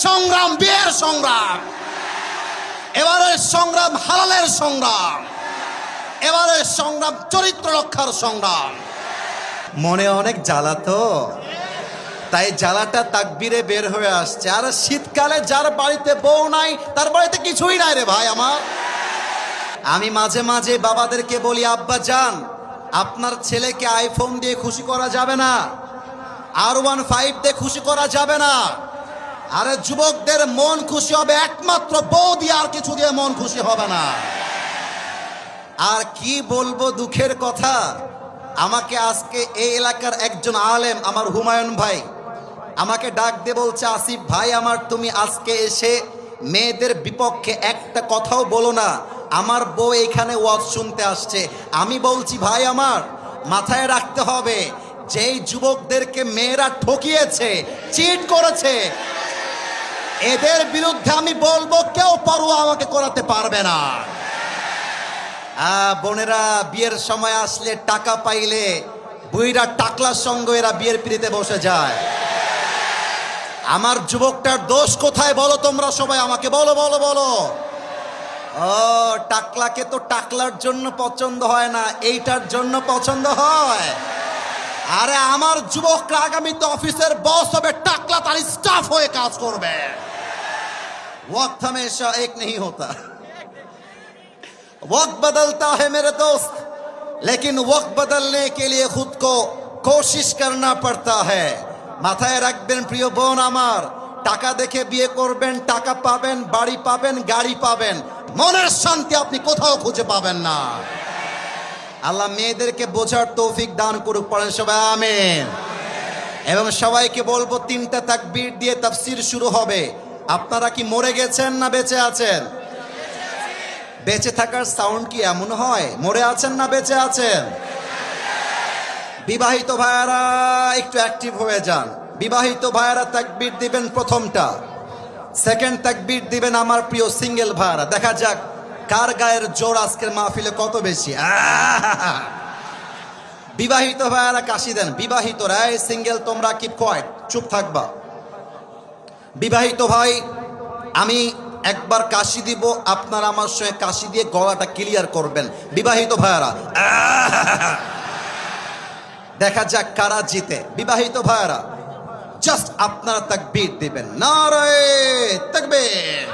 সংগ্রাম বিয়ের সংগ্রাম, এবারের সংগ্রাম হালালের সংগ্রাম, এবারের সংগ্রাম চরিত্র রক্ষার সংগ্রাম। মনে অনেক জ্বালা তো, তাই জ্বালাটা তাকবীরে বের হয়ে আসছে। আর শীতকালে যার বাড়িতে বউ নাই তার বাড়িতে কিছুই নাই রে ভাই আমার। আমি মাঝে মাঝে বাবাদেরকে বলি, আব্বা জান, আপনার ছেলেকে আইফোন দিয়ে খুশি করা যাবে না, R15 দিয়ে খুশি করা যাবে না। আরে যুবকদের মন খুশি হবে একমাত্র বউ দিয়ে, আর কিছু দিয়ে মন খুশি হবে না। আর কি বলবো দুঃখের কথা, আমাকে আজকে এই এলাকার একজন আলেম আমার হুমায়ুন ভাই আমাকে ডাক দিয়ে বলছে, আসিফ ভাই আমার, তুমি আজকে এসে মেয়েদের বিপক্ষে একটা কথাও বলো না, আমার বউ এখানে ওয়াজ শুনতে আসছে। আমি বলছি, ভাই আমার, মাথায় রাখতে হবে, যেই যুবকদেরকে মেয়েরা ঠকিয়েছে, চিট করেছে, এদের বিরুদ্ধে আমি বলবো কেউ পরোয়া আমাকে করাতে পারবে না। বোনেরা, বিয়ের সময় আসলে টাকা পাইলে বুইরা টাকলার সঙ্গে এরা বিয়ের পিড়িতে বসে যায়। আমার যুবকটার দোষ কোথায় বলো তোমরা সবাই আমাকে বলো বলো বলো। ও, টাকলাকে তো টাকলার জন্য পছন্দ হয় না, এইটার জন্য পছন্দ হয়। আরে আমার যুবকরা আগামীতে অফিসের বস হবে, টাকলা তার স্টাফ হয়ে কাজ করবে। वक्त हमेशा एक नहीं होता, वक्त बदलता है मेरे दोस्त, लेकिन वक्त बदलने के लिए खुद को कोशिश करना पड़ता है। মাথায় রাখবেন প্রিয় বোন আমার, টাকা দেখে বিয়ে করবেন, টাকা পাবেন, বাড়ি পাবেন, গাড়ি পাবেন, মনের শান্তি আপনি কোথাও খুঁজে পাবেন না। আল্লাহ মেয়েদেরকে বোঝার তৌফিক দান করুক, পড়েন সবাই আমিন। এবং সবাইকে বলবো, 3টা তাকবীর দিয়ে তাফসীর শুরু হবে। আপনারা কি মরে গেছেন না বেঁচে আছেন? বেঁচে থাকার সাউন্ড কি এমন হয়? মরে আছেন না বেঁচে আছেন? বিবাহিত ভাইয়ারা একটু অ্যাক্টিভ হয়ে যান। বিবাহিত ভাইয়ারা তাকবীর দিবেন প্রথমটা, সেকেন্ড তাকবীর দিবেন আমার প্রিয় সিঙ্গেল ভাইয়ারা। দেখা যাক কার গায়ের জোর আজকের মাহফিলে কত বেশি। বিবাহিত ভাইয়ারা কাশি দেন। বিবাহিতরা, এই সিঙ্গেল তোমরা কিপ কোয়াইট, চুপ থাকবা। বিবাহিত ভাই, আমি একবার কাশি দিব, আপনারা আমার সঙ্গে কাশি দিয়ে গলাটা ক্লিয়ার করবেন। বিবাহিত ভাইয়ারা, দেখা যাক কারা জিতে। বিবাহিত ভাইয়ারা, জাস্ট আপনারা তাকবীর দিবেন, নারে তাকবীর।